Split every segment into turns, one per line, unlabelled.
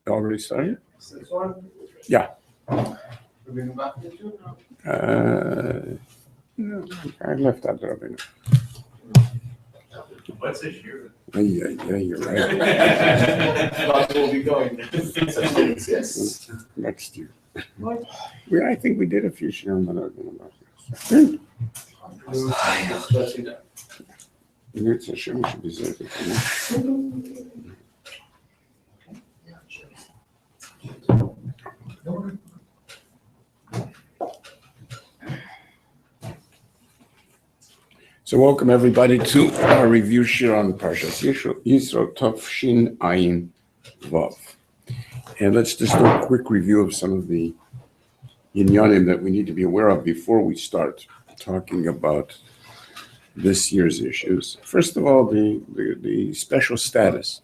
Already started?
This one?
Yeah. No, I left out Rabbeinu.
What's this year?
Yeah, you're right.
Lots will be going. Such thing exists.
Next year. I think we did a few shiurim on Rabbeinu.
Let's do that.
It's a shame should be said. So welcome everybody to our review shir on Parshas Yithro Tov Shin Ayin Vav. And let's just do a quick review of some of the inyanim that we need to be aware of before we start talking about this year's issues. First of all, the special status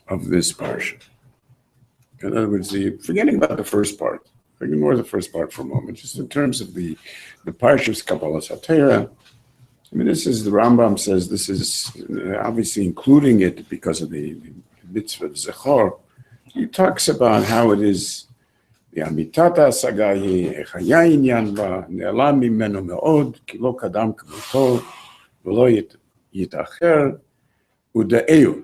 of this parsha. In other words, forgetting about the first part, ignore the first part for a moment, just in terms of the parsha's Kabbalah Satira. I mean, this is, the Rambam says this is obviously including it because of the mitzvah of Zechor. He talks about how it is the Amitata Sagahi, Echaya Inyan Ba, Ne'elam Mimenu Me'od, Ki Lo Kadam K'moto, V'lo Yitacher, U'da'eu.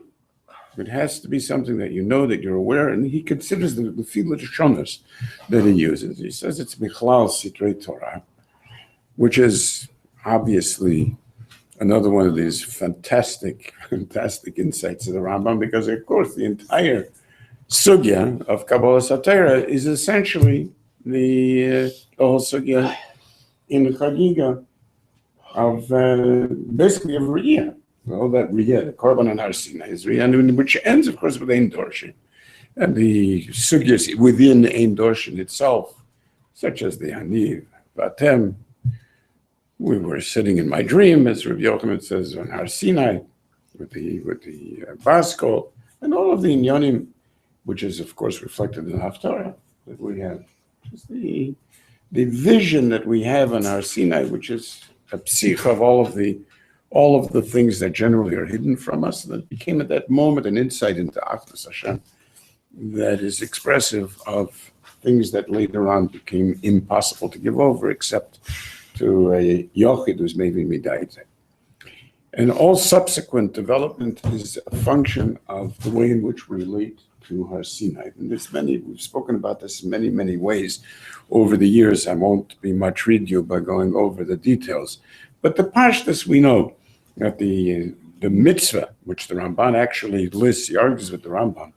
It has to be something that you know, that you're aware, and he considers the Figlet Shonas that he uses. He says it's Michlal Sitrei Torah, which is obviously another one of these fantastic insights of the Rambam, because of course the entire sugya of Kabbalah Satira is essentially the whole sugya in the Chagiga of basically of Riyah. All that Riyah, the Korban and Har Sinai is Riyah, which ends of course with Ein Dorshin. And the sugyas within Ein Dorshin itself, such as the Haniv, Vatem. We were sitting in my dream, as Rabbi Yochanan says, on Har Sinai, with the Baskol, and all of the inyanim, which is of course reflected in the Haftarah that we have. Just the vision that we have on Har Sinai, which is a psich of all of the things that generally are hidden from us, that became at that moment an insight into Achdus Hashem that is expressive of things that later on became impossible to give over, except to a Yochid who's maybe Midaita. And all subsequent development is a function of the way in which we relate to Har Sinai. And we've spoken about this in many, many ways over the years. I won't be much read you by going over the details. But the Pashtus, we know that the mitzvah, which the Ramban actually lists, he argues with the Rambam,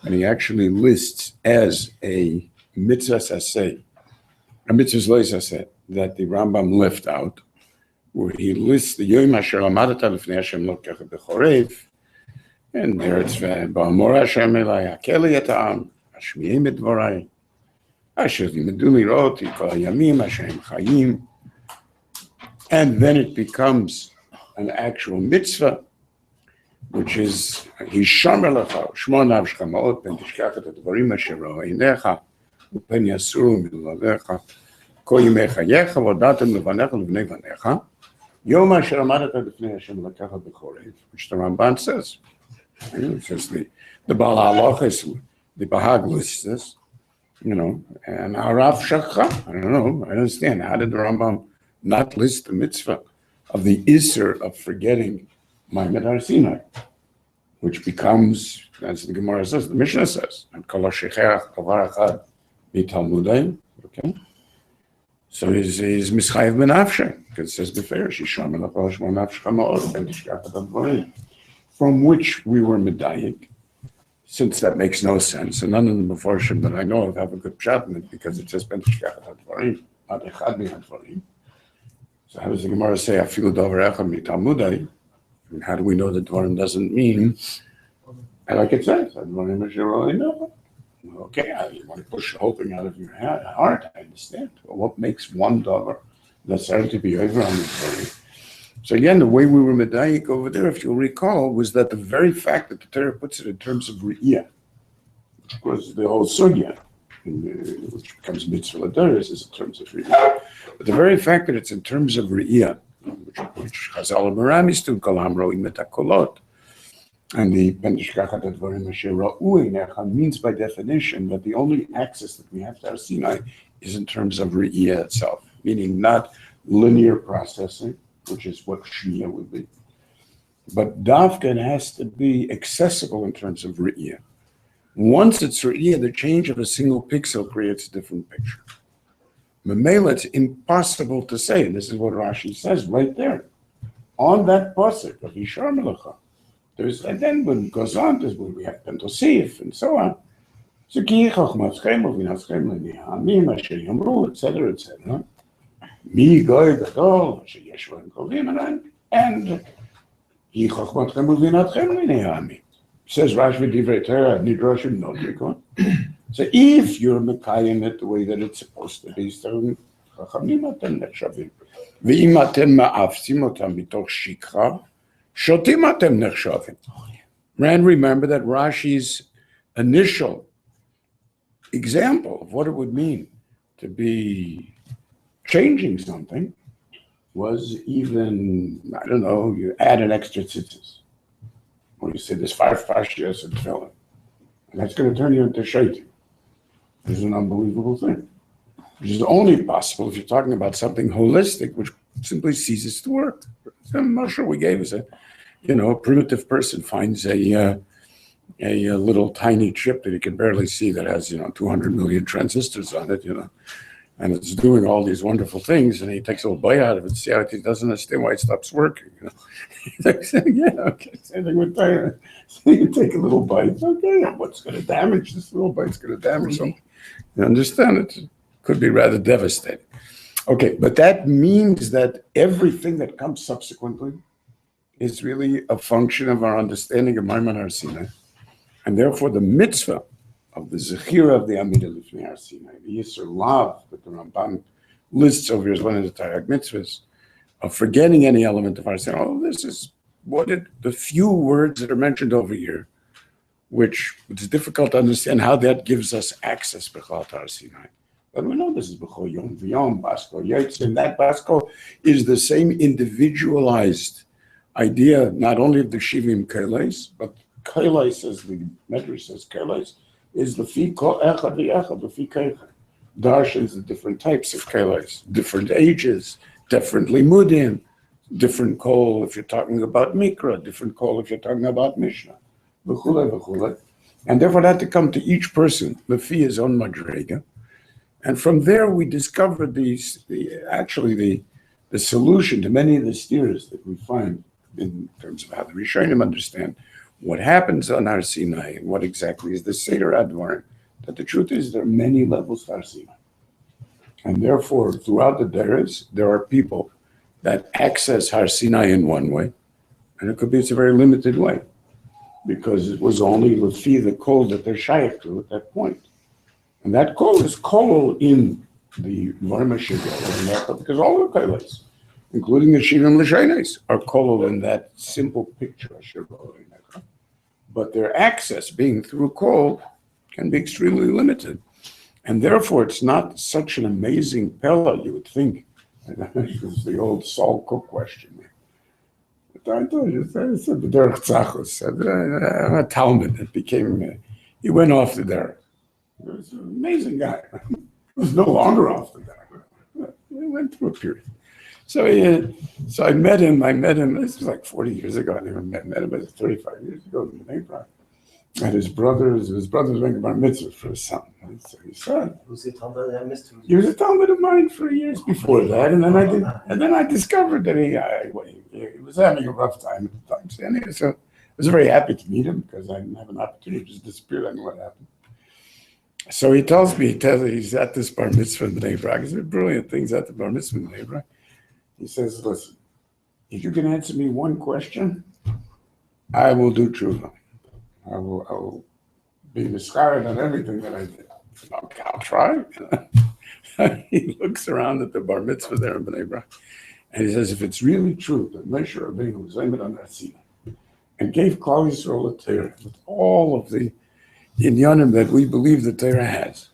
and he actually lists as a mitzvah saseh, a mitzvah saseh, that the Rambam left out, where he lists the Yom Asher Amadata Lifnei Hashem Lokecha B'chorev, and there it's Ba'amor Hashem Elai Hakeli Et Ha'am Hashmiim Et Dvorai Asher Limedu Lirot Kol Hayamim Asher Hem Chayim, and then it becomes an actual mitzvah, which is Hishomer Lecha Shmo Navshcha Ma'od Pen Tishkach Et Advarim Asher Ro Einecha Upen Yasuru Milvavecha Ko Yimei Chayecha V'odatem Levanecha Levnei Vanecha Yom Asher Amadata Lifnei Hashem Lokecha B'chorev, which the Ramban says. It says the Baal HaHalachos, the Bahag lists this, and Harav Shachcha, I don't know, I understand. How did the Rambam not list the mitzvah of the Isser of forgetting Ma'amad Har Sinai, which becomes, as the Gemara says, the Mishnah says, and Kol HaShecherach Kavar Echad B'Talmudai, okay? So he's Mischayev B'Nafshe, because it says B'Fer, Shisham Elachol Shmo Nafshecha Ma'od Ben Tishkach Et Advarim, from which we were medayik, since that makes no sense, and none of the Meforshim that I know of have a good pshat in it, because it says Ben Tishkach Et Advarim, not Echad B'Advarim. So how does the Gemara say Afilu Davar Echad B'Talmudai? And how do we know that Dvarim doesn't mean, and like it says, Advarim Asher Ro Einecha? Okay, you want to push the whole thing out of your heart, I understand. But what makes one Davar necessary to be over on the Dvarim? So again, the way we were medayik over there, if you'll recall, was that the very fact that the Torah puts it in terms of Riyah, which was the whole sugya, which becomes mitzvah l'daris, is in terms of Riyah. But the very fact that it's in terms of Riyah, which Chazal and Maramis to Kolam Ro'im Et HaKolot, And the Pendishkachat Advarim Asher Ra'u Einecha means by definition that the only access that we have to Har Sinai is in terms of Re'iyah itself, meaning not linear processing, which is what Shmiya would be. But Dafka, it has to be accessible in terms of Re'iyah. Once it's Re'iyah, the change of a single pixel creates a different picture. Memela, it's impossible to say, and this is what Rashi says right there, on that pasuk of Yishar Melacha. And then when it goes on, there's when we have Pentosif and so on. So ki chochmatzchem uvinatchem le'nihamim asher yamru, etc., etc. Mi goy gadol asher yesh v'hem kovim and ki chochmatzchem uvinatchem le'nihamim. Says Rashi Divrei Torah Nidroshim Nodrikon. So if you're mekayim it the way that it's supposed to be, so chachamim atem nechshavim. Ve'im atem ma'afsim otam mitoch shikha. Shotim nechshavim. And remember that Rashi's initial example of what it would mean to be changing something was even, I don't know, you add an extra tzitzis. Or you say there's 5 pashas in tefillin. And that's going to turn you into shaitim. This is an unbelievable thing. Which is only possible if you're talking about something holistic, which simply ceases to work. The Moshe we gave us a primitive person finds a little tiny chip that he can barely see that has, 200 million transistors on it, and it's doing all these wonderful things, and he takes a little bite out of it, see how he doesn't understand why it stops working, He's like saying, same thing with Torah. So you take a little bite, what's going to damage? This little bite's going to damage something. You understand? It could be rather devastating. Okay, but that means that everything that comes subsequently is really a function of our understanding of Maimon Har Sinai, and therefore the mitzvah of the Zechira of the Amidah Lifnei Har Sinai, the Yisr Lav that the Ramban lists over here as one of the Taryag mitzvahs, of forgetting any element of Har Sinai. Oh, this is the few words that are mentioned over here, which it's difficult to understand how that gives us access to Har Sinai. But we know this is B'chol Yom V'Yom, Basko Yetz, and that Basko is the same individualized idea, not only of the Shivim Keles, but Keles, as the Medrash says, Keles is the Fi Kol Echad V'Echad, the Fi Keicha. Darshans, the different types of Keles, different ages, different limudim, different kol if you're talking about Mikra, different kol if you're talking about Mishnah, v'chulei, v'chulei. And therefore that to come to each person, Lefi his own madrega. And from there we discovered the solution to many of the steers that we find in terms of how the Rishonim understand what happens on Har Sinai and what exactly is the Seder Advarim. That the truth is there are many levels to Har Sinai. And therefore, throughout the Deres, there are people that access Har Sinai in one way, and it could be it's a very limited way, because it was only Lefi the kol that they're shaykh to at that point. And that kol is kol in the Dvarim HaShivim, because all the kolos, including the Shivim L'Sheines, are kol in that simple picture of Shivim. But their access, being through kol, can be extremely limited. And therefore, it's not such an amazing pella, you would think. It's the old Saul Cook question. But I told you, I said the Derech Tzachos said, a Talmud that became, he went off the Derech. He was an amazing guy. He was no longer off the Derech. He went through a period. So I met him, this was like 40 years ago, I never met him, but 35 years ago in the neighborhood. And his brothers making bar mitzvah for his son. And so he said,
Was he a Talmud that I missed?
he was a Talmud of mine for years before that, and then I discovered that he was having a rough time at the time. So anyway, so I was very happy to meet him because I didn't have an opportunity to just disappear. I knew what happened. So he tells me, he's at this bar mitzvah in the neighborhood. He said brilliant things at the bar mitzvah in the neighborhood. He says, listen, if you can answer me one question, I will do tshuva. I will be discarded on everything that I did. I'll try. He looks around at the bar mitzvah there in Bnei Brak, and he says, if it's really true that Moshe Rabbeinu was aimed on Har Sinai and gave Klal Yisrael a Torah with all of the inyanim that we believe the Torah has,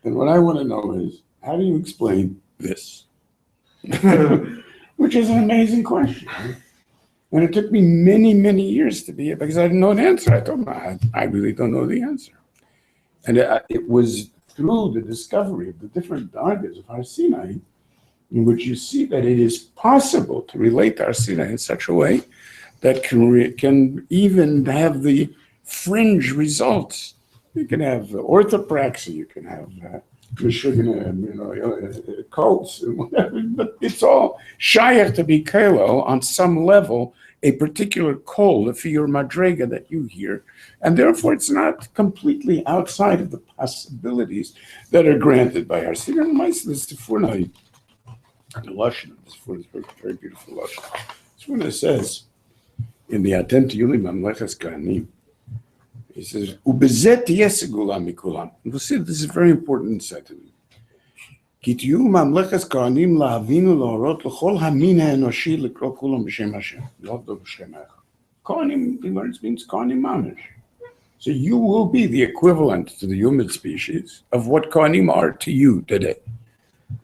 then what I want to know is, how do you explain this? Which is an amazing question. Right? And it took me many, many years to be it because I didn't know an answer. I told him, I really don't know the answer. And it was through the discovery of the different dargas of Har Sinai in which you see that it is possible to relate to Har Sinai in such a way that can even have the fringe results. You can have orthopraxy, you can have cults, and whatever, but it's all shayach to be kelo on some level, a particular kol, for your madrega that you hear, and therefore it's not completely outside of the possibilities that are granted by our Sinai. The Lashon of this is very, very beautiful Lashon. This one says in the Atem Tiyulim Mamleches Kahanim, he says, "Ubezet yesegula mikulam." We'll see this is a very important sentence. Ki tiyu mamleches kahanim lahavinu laorot l'chol hamin ha'enoshi l'kro kulam b'shem Hashem. Lovdo b'shem Echad. Kahanim, the words means kahanim mamish. So you will be the equivalent to the human species of what kahanim are to you today.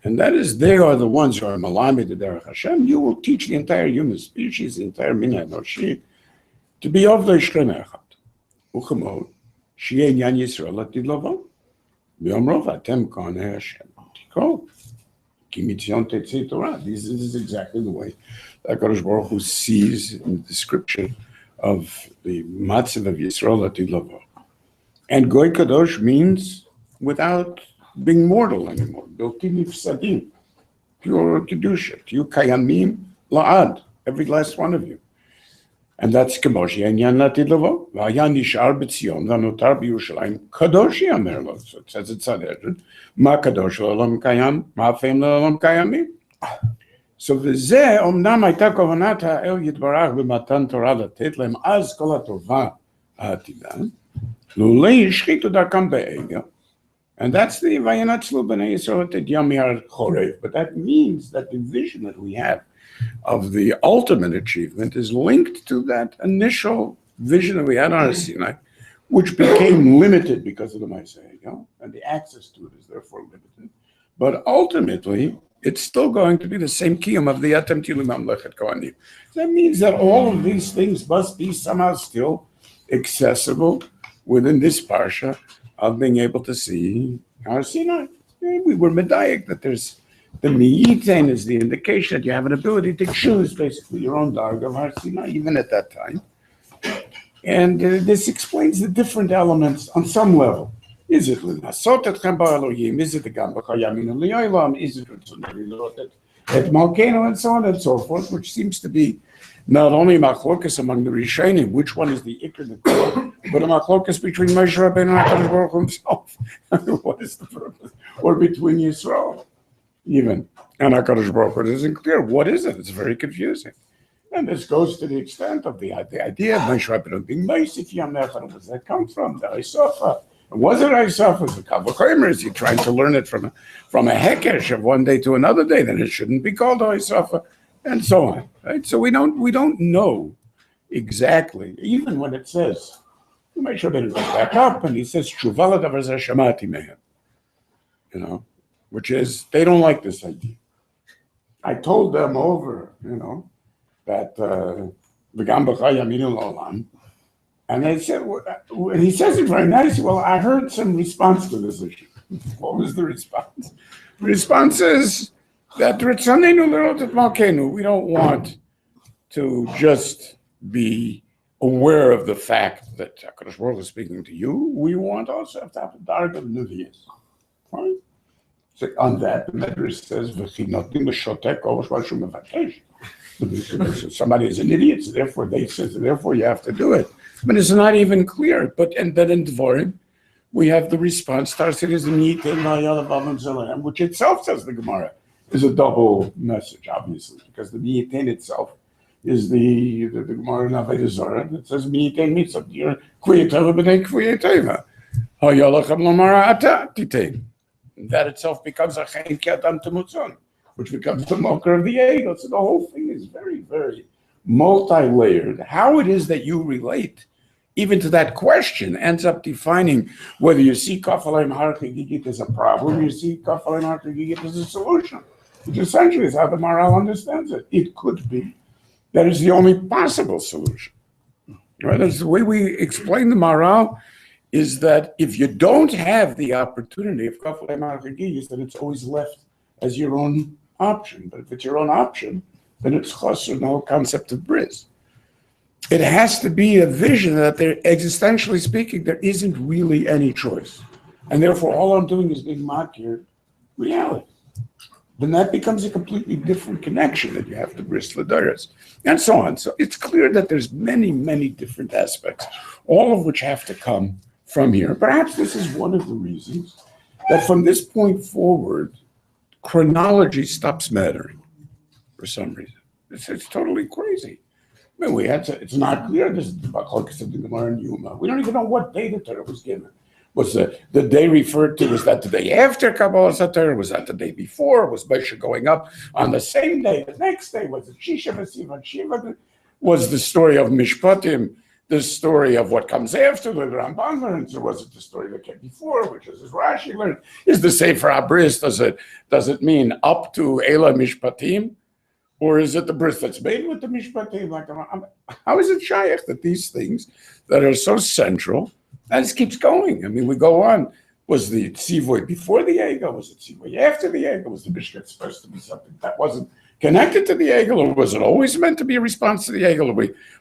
And that is, they are the ones who are malamed to derech Hashem. You will teach the entire human species, the entire min ha'enoshi, to be of the Shem Echad. וכמו שיהיה עניין ישראל עתיד לבוא. ביום רוב אתם כהני השם. תקראו. כי מציון תצא תורה. This is exactly the way that HaKadosh Baruch Hu sees in the description of the matzav of Yisrael עתיד לבוא. And Goy Kadosh means without being mortal anymore. בלתי נפסדים. Pure kedusha. תהיו קיימים לעד. Every last one of you. And that's Kamoshi Yanyan Latilovo, Vayan Nishar Betzion, Vanotar Biushalayim, Kadoshi Amerlo. So it says it's Sanhedrin, Ma Kadosh Olam Kayam, Ma Fem Olam Kayamim. So Vize Omnam Aita Kovanata El Yitbarach B'matan Torah Latet Lem Az Kol HaTova Ha'atidan, Lulei Yishchitu Darkam Be'ega. And that's the Vayanatzlu B'nei Yisrael Tet Yam Yar Chorev. But that means that the vision that we have of the ultimate achievement is linked to that initial vision that we had on Sinai, which became limited because of the Messiah, and the access to it is therefore limited. But ultimately, it's still going to be the same kiyum of the Atem Tiyulim Mamlechet Kohanim. That means that all of these things must be somehow still accessible within this parsha of being able to see our Sinai. We were medayik that there's the Miyitain is the indication that you have an ability to choose basically your own darga of Har Sinai, even at that time. And this explains the different elements on some level. Is it L'nasot etchem ba'Elohim? Is it the Gam b'Chayamin L'Yolam? Is it et Malkeinu, and so on and so forth, which seems to be not only machlokas among the Rishonim, which one is the Iker, the core, but a machlokas between Moshe Rabbeinu and HaKadosh Baruch Hu himself. What is the purpose? Or between Yisrael. Even, and HaKadosh Baruch Hu isn't clear. What is it? It's very confusing. And this goes to the extent of the idea of Moshe Rabbeinu being Meisif Yam Echad. Where does that come from? The Isofa. Was it Isofa? Was it Kavachomer? Is he trying to learn it from a hekesh of one day to another day? Then it shouldn't be called Isofa, and so on. Right? So we don't know exactly. Even when it says, Moshe Rabbeinu goes back up and he says, Shuvala davar zeh shamati mehem. Which is, they don't like this idea. I told them over, that the Gam b'Chayamin L'Olam, and they said, and he says it very nicely, well, I heard some response to this issue. What was the response? The response is that Ritzanenu L'Rot et Malkeinu, we don't want to just be aware of the fact that HaKadosh Baruch Hu is speaking to you. We want also to have a dark of Nuvias. Right? So on that, the Medrash says, somebody is an idiot, so therefore you have to do it. But it's not even clear. But in Dvorim, we have the response, which itself, says the Gemara, is a double message, obviously, because the Miyitain itself is the Gemara in Avodah Zarah that says Miyitain mitzvah, Kviyateva b'nei Kviyateva, Hayalachem l'mara ata titain. That itself becomes a chayin ki adam temutzon, which becomes the mocker of the ego. So the whole thing is very, very multi-layered. How it is that you relate even to that question ends up defining whether you see kaf alayim har chagigit as a problem, or you see kaf alayim har chagigit as a solution, which essentially is how the Maharal understands it. It could be That is the only possible solution. Right? That's the way we explain the Maharal, is that if you don't have the opportunity of Kafle Marchagiyas, then it's always left as your own option. But if it's your own option, then it's chosr, the whole concept of bris. It has to be a vision that there, existentially speaking, there isn't really any choice. And therefore, all I'm doing is being makir reality. Then that becomes a completely different connection that you have to bris l'daras, and so on. So it's clear that there's many, many different aspects, all of which have to come from here. Perhaps this is one of the reasons that from this point forward, chronology stops mattering for some reason. It's totally crazy. I mean, it's not clear. This is about Chalkis of the Gemara and Yuma. We don't even know what day the Torah was given. Was the day referred to, was that the day after Kabbalah Satorah? Was that the day before? Was Moshe going up on the same day? The next day, was it Shisha V'Sivan Shiva? Was the story of Mishpatim the story of what comes after the Ramban learns, or was it the story that came before, which is as Rashi learned? Is the Sefer HaBris, does it mean up to Eila Mishpatim? Or is it the bris that's made with the mishpatim? Like, how is it shaykh that these things that are so central, that just keeps going? I mean, we go on. Was the tzivoy before the egel? Was it tzivoy after the egel? Was the mishkat supposed to be something that wasn't connected to the egel? Or was it always meant to be a response to the egel?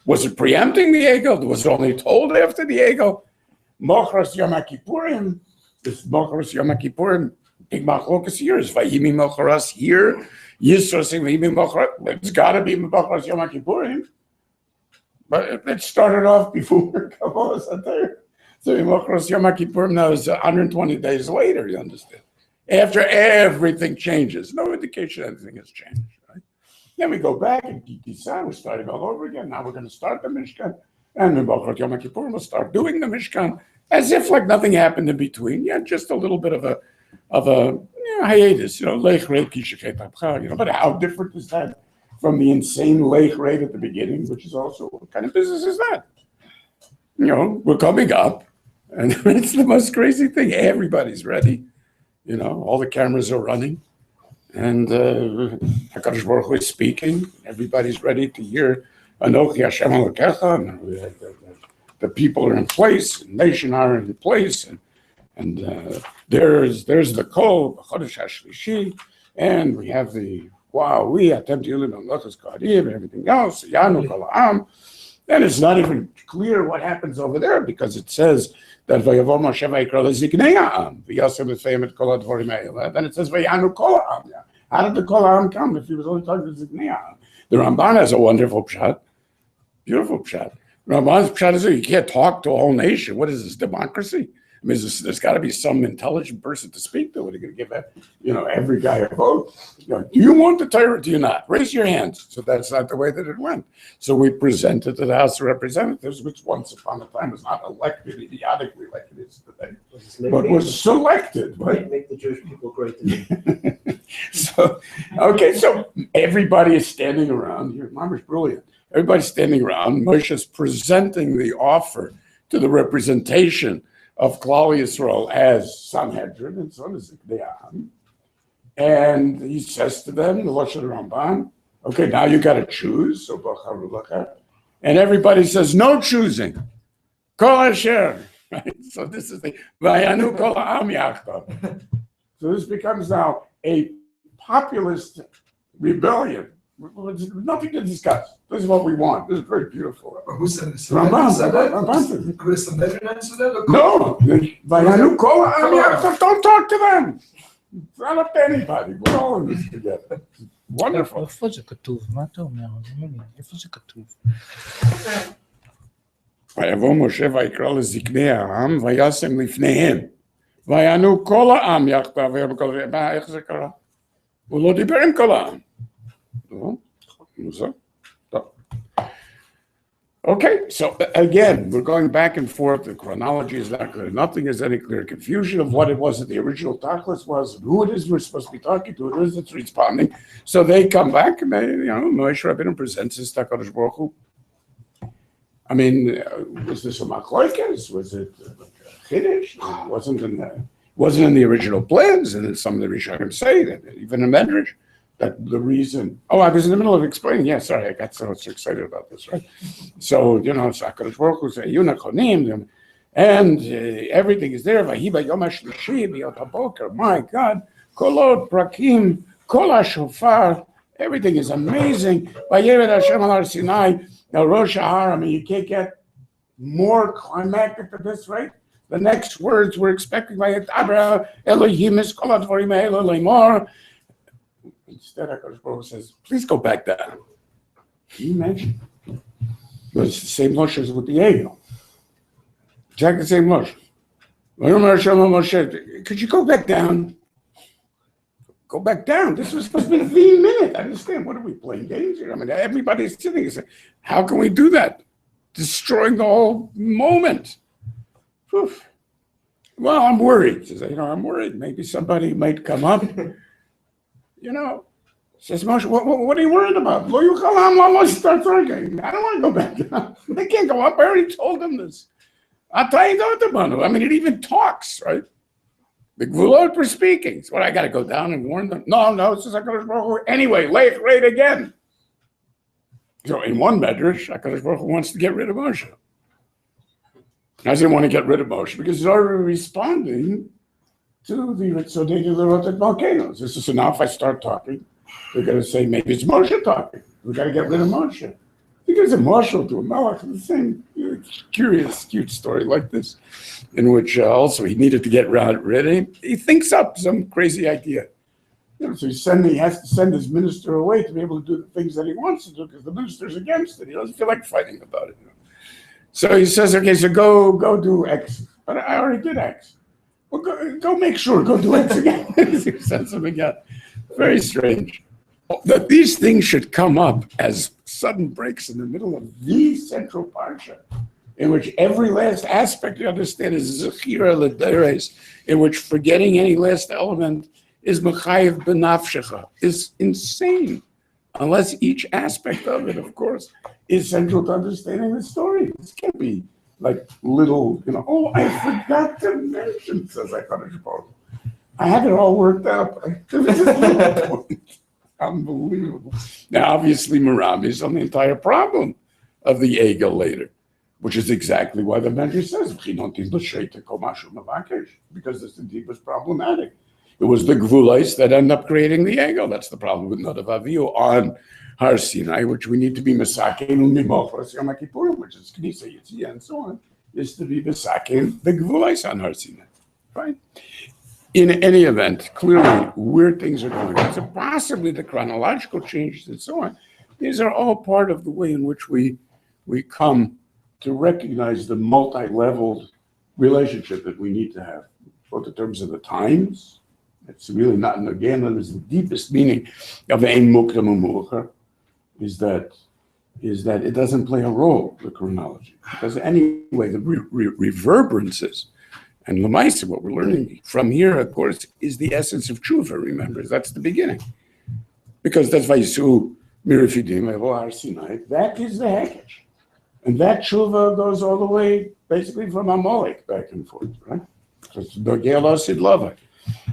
Was it preempting the egel? Was it only told after the egel? Mochras Yom HaKippurim, this Mochras Yom HaKippurim, big machlokas here is Vayimi Mochras here. Yithro saying it's got to be Machras Yom Kippurim, but it started off before Kabbalah Satorah. So Machras Yom Kippurim now is 120 days later. You understand? After everything changes, no indication anything has changed. Right? Then we go back and Kisan, we're starting all over again. Now we're going to start the Mishkan, and Machras Yom Kippurim will start doing the Mishkan as if like nothing happened in between. Yeah, just a little bit of a hiatus, lech reit kishachet apcha, but how different is that from the insane lech reit at the beginning, which is also, what kind of business is that? We're coming up, and it's the most crazy thing. Everybody's ready, all the cameras are running, and HaKadosh Baruch Hu is speaking. Everybody's ready to hear Anochi Hashem Elokecha, and the people are in place, the nation are in place, and there's the Kol B'Chodesh HaShlishi, and we have the we attempt to live on Lochas Kadim and everything else. Yanu Kol Ha'am. And it's not even clear what happens over there because it says that Vayavo Moshe Vayikra LeZiknei Ha'am V'Yasem L'Feim Et Kol HaDvorim Ha'ela. Then it says Vayanu Kol Ha'am. How did the Kol Ha'am come if he was only talking to Ziknei Ha'am? The Ramban has a wonderful pshat, beautiful pshat. Ramban's pshat is you can't talk to a whole nation. What is this, democracy? I mean, there's got to be some intelligent person to speak to. What are you going to give every guy a vote? Do you want the Torah or do you not? Raise your hands. So that's not the way that it went. So we presented to the House of Representatives, which once upon a time was not elected idiotically like it is today, but was selected.
Make the Jewish people great again.
So everybody is standing around. Your mom is brilliant. Everybody's standing around. Moshe's presenting the offer to the representation of Klal Yisrael as Sanhedrin, and so is Ziknei. And he says to them, the Lashon Ramban, okay, now you got to choose. So Bacharu Lacha. And everybody says, no choosing. Kol Asher. Right? So this is the Vayanu Kol Ha'am Yachdav. So this becomes now a populist rebellion. Nothing to discuss. This is what we want. This is very beautiful.
Who said this?
Ramban. No. Vayanu Kol Ha'am Yachdav. Don't talk to them. It's not up to anybody. We're all in this together. Wonderful.
איפה זה כתוב? מה אתה אומר? איפה זה כתוב?
ויבוא משה ויקרא לזקני העם וישם לפניהם. ויענו כל העם יחדיו. איך זה קרה? הוא לא דיבר עם כל העם. Okay, so again, we're going back and forth. The chronology is not clear. Nothing is any clear. Confusion of what it was that the original Tachlis was, and who it is we're supposed to be talking to, who it is that's responding. So they come back and they, Moshe Rabbeinu presents his HaKadosh Baruch Hu. I mean, was this a machlokes? Was it like a chiddush? It wasn't in the original plans, and then some of the Rishonim say that even a medrash. that the reason. Oh, I was in the middle of explaining. Yeah, sorry, I got so excited about this, right? So Hakadosh Baruch Hu say Yunachonim, and everything is there. Vahiba Yom HaShlishi B'Yot HaBoker. My God, Kolot Prakim, Kol HaShofar. Everything is amazing. Vayered Hashem al Har Sinai. Now Rosh Hahar. I mean, you can't get more climactic than this, right? The next words we're expecting by Abra Elohim is Kol HaDvarim Ha'elu Leimor. Instead, HaKadosh Baruch Hu says, please go back down. Can you imagine? It's the same Moshe as with the Egel. Exactly the same Moshe. Could you go back down? Go back down. This was supposed to be the minute. I understand. What are we playing games here? I mean, everybody's sitting and saying, how can we do that? Destroying the whole moment. Whew. Well, I'm worried. Says, I'm worried. Maybe somebody might come up. Says Moshe, what are you worried about? Start arguing. I don't want to go back down. They can't go up. I already told them this. I mean, it even talks, right? The Gvulot were speaking. So what, I got to go down and warn them? No, it says HaKadosh Baruch Hu. Anyway, late again. So in one medrash, HaKadosh Baruch Hu wants to get rid of Moshe. I didn't want to get rid of Moshe because he's already responding to the Ritzodein Lerotet volcanoes. This is, so now if I start talking, they're going to say maybe it's Moshe talking. We got to get rid of Moshe. Because it's Marshall to a Melech, the same cute story like this, in which also he needed to get rid of him. He thinks up some crazy idea. So he has to send his minister away to be able to do the things that he wants to do because the minister's against it. He doesn't feel like fighting about it. So he says, okay, so go do X. But I already did X. Well, go make sure, go do X again. He said something again. Very strange. That these things should come up as sudden breaks in the middle of the central parsha, in which every last aspect you understand is zechira l'deres, in which forgetting any last element is mechayev b'nafshecha, is insane, unless each aspect of it, of course, is central to understanding the story. This can't be like little, I forgot to mention, says HaKadosh Baruch Hu. I had it all worked out. There was this little point. Unbelievable. Now, obviously, Maram is on the entire problem of the Egel later, which is exactly why the Medrash says, because this indeed was problematic. It was the Gvulais that ended up creating the Egel. That's the problem with Nadav Avihu on Har Sinai, which we need to be Mesakein U'Mimochos Yom HaKippurim, which is Knisa, Yitzia, and so on, is to be Mesakein the Gvulais on Har Sinai. Right? In any event, clearly where things are going, so possibly the chronological changes and so on, these are all part of the way in which we come to recognize the multi-leveled relationship that we need to have, both in terms of the times. It's really not, and again, that is the deepest meaning of Ein Mukdam U'Meucher, is that it doesn't play a role, the chronology. Because anyway, the reverberances, and Lamaisa, what we're learning from here, of course, is the essence of tshuva, remember, that's the beginning. Because that's Vayisu Mirifidim, Har Sinai, that is the Hekesh. And that tshuva goes all the way, basically, from Amalek back and forth, right?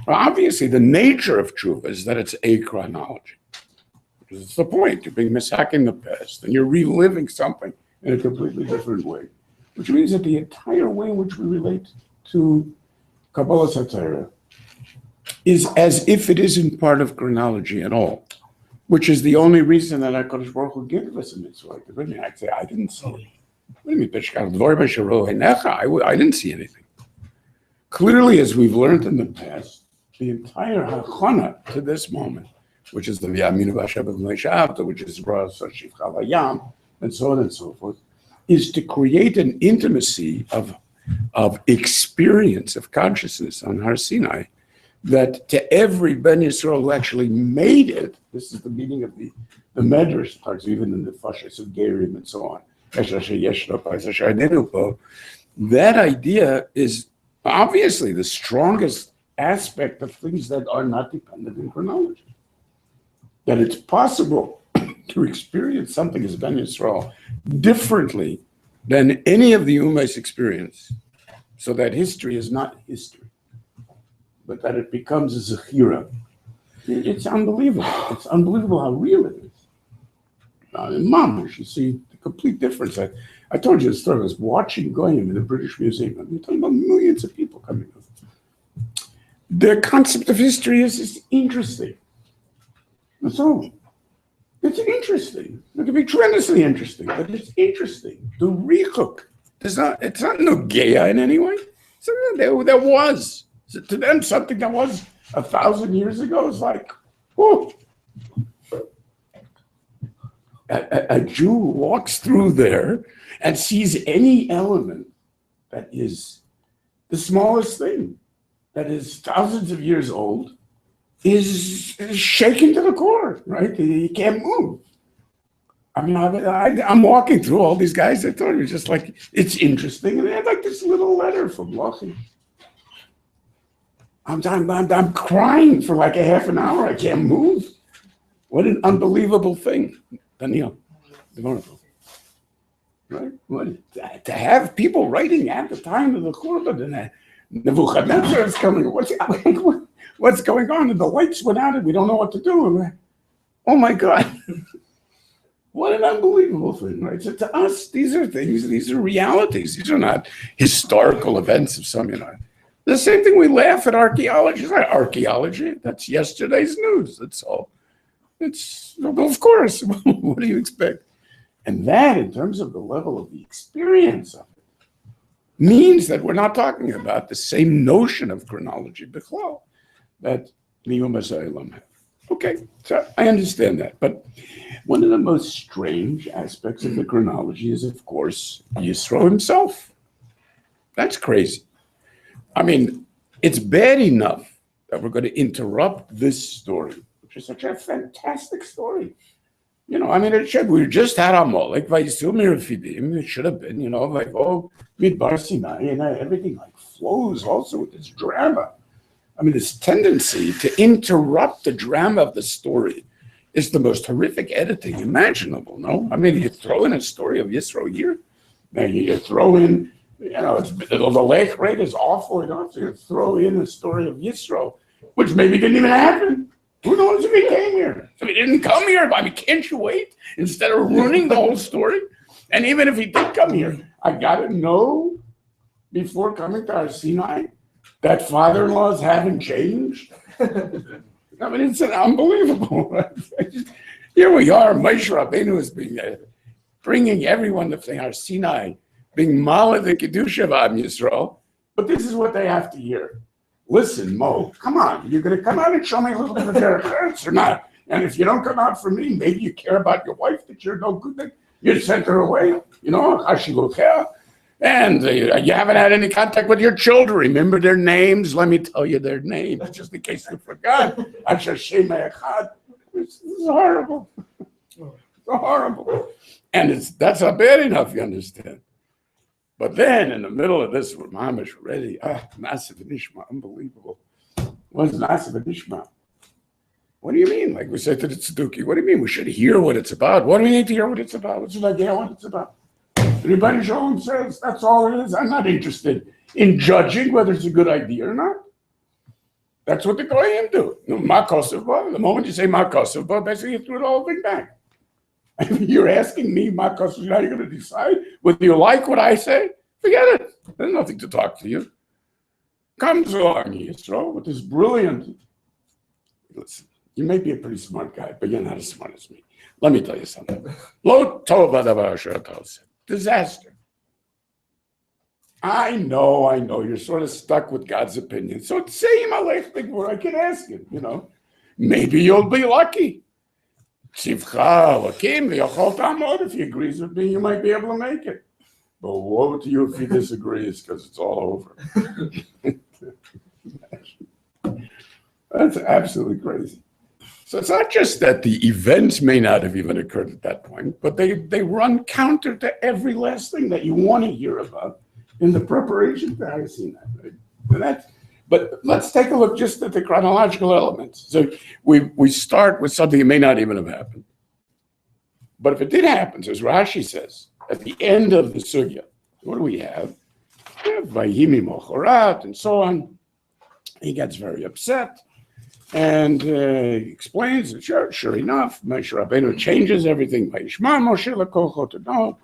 Obviously, the nature of tshuva is that it's a chronology. Because it's the point, you're being misaking the past, and you're reliving something in a completely different way. Which means that the entire way in which we relate to Kabbalah Satira is as if it isn't part of chronology at all, which is the only reason that HaKadosh Baruch Hu gives us a mitzvah. I'd say, I didn't see it. What do you mean? I didn't see anything. Clearly, as we've learned in the past, the entire hachana to this moment, which is the V'yaminu v'ashav v'meishavta, which is Ras Hashiv Chalayam, and so on and so forth, is to create an intimacy of experience, of consciousness on Har Sinai, that to every Ben Yisrael who actually made it, this is the meaning of the Medrash, talks even in the Fashas of Gerim and so on, that idea is obviously the strongest aspect of things that are not dependent in chronology. That it's possible to experience something as Ben Yisrael differently than any of the Ummah's experience, so that history is not history, but that it becomes a zechira. It's unbelievable. It's unbelievable how real it is. In Mamash, you see the complete difference. I told you the story. I was watching Goyim in the British Museum. You're talking about millions of people coming. The concept of history is interesting. That's all. It's interesting. It can be tremendously interesting, but it's interesting. The rechuk, it's not Nogeya in any way. Something that was. So to them, something that was 1,000 years ago is like, whoa. A Jew walks through there and sees any element that is the smallest thing, that is thousands of years old, is shaken to the core, right? He can't move. I mean, I'm walking through all these guys. I thought it was just like, it's interesting. And they had like this little letter from Lochi. I'm crying for like a half an hour. I can't move. What an unbelievable thing. Daniel, right? To have people writing at the time of the Khurban and Nebuchadnezzar is coming. What's going on? And the lights went out and we don't know what to do. Oh my God. What an unbelievable thing, right? So to us, these are things, these are realities. These are not historical events of some, The same thing we laugh at archaeology. It's not archaeology. That's yesterday's news. That's all. Well, of course. What do you expect? And that, in terms of the level of the experience of it, means that we're not talking about the same notion of chronology, bichlal, that Miyum Hasaylam have. Okay, so I understand that. But one of the most strange aspects of the chronology is, of course, Yithro himself. That's crazy. I mean, it's bad enough that we're going to interrupt this story, which is such a fantastic story. We just had Amalek, it should have been, Midbar Sinai, and everything like flows also with this drama. I mean, this tendency to interrupt the drama of the story is the most horrific editing imaginable, no? I mean, you throw in a story of Yithro here, then you throw in, the lake rate is awful enough, so you throw in a story of Yithro, which maybe didn't even happen. Who knows if he came here? So he didn't come here. I mean, can't you wait? Instead of ruining the whole story? And even if he did come here, I got to know before coming to our Sinai that father-in-laws haven't changed. I mean, it's unbelievable. Here we are, Moshe Rabbeinu is bringing everyone to our Sinai, being Mala the Kedusha of Am Yisrael, but this is what they have to hear. Listen, Mo, come on. You're going to come out and show me a little bit of their parents or not? And if you don't come out for me, maybe you care about your wife, that you're no good, you sent her away, and you haven't had any contact with your children. Remember their names? Let me tell you their names, just in case you forgot. This is horrible. It's horrible. And that's not bad enough, you understand. But then in the middle of this, we're mamish ready. Massive Nishma, unbelievable. What's massive Nishma? What do you mean? Like we said to the Tzeduki, what do you mean? We should hear what it's about. What do we need to hear what it's about? What's the idea what it's about? Everybody Shalom says that's all it is. I'm not interested in judging whether it's a good idea or not. That's what the Goyim do. The moment you say Makosova, basically you threw the whole thing back. You're asking me, Makosova, how you're going to decide whether you like what I say? Forget it. There's nothing to talk to you. Comes along, Yithro, with this brilliant. Listen, you may be a pretty smart guy, but you're not as smart as me. Let me tell you something. Lo tova davar asher ata. Disaster. I know, you're sort of stuck with God's opinion. So say him alech b'gvura, I can ask him, Maybe you'll be lucky. If he agrees with me, you might be able to make it. But woe to you if he disagrees, because it's all over. That's absolutely crazy. So it's not just that the events may not have even occurred at that point, but they run counter to every last thing that you want to hear about in the preparation to Har Sinai. Right? But let's take a look just at the chronological elements. So we start with something that may not even have happened. But if it did happen, as Rashi says, at the end of the sugya, what do we have? We have Vayimi Mochorat and so on. He gets very upset. And he explains that sure enough, Moshe Rabbeinu changes everything. Vayishma Moshe lekol chotano,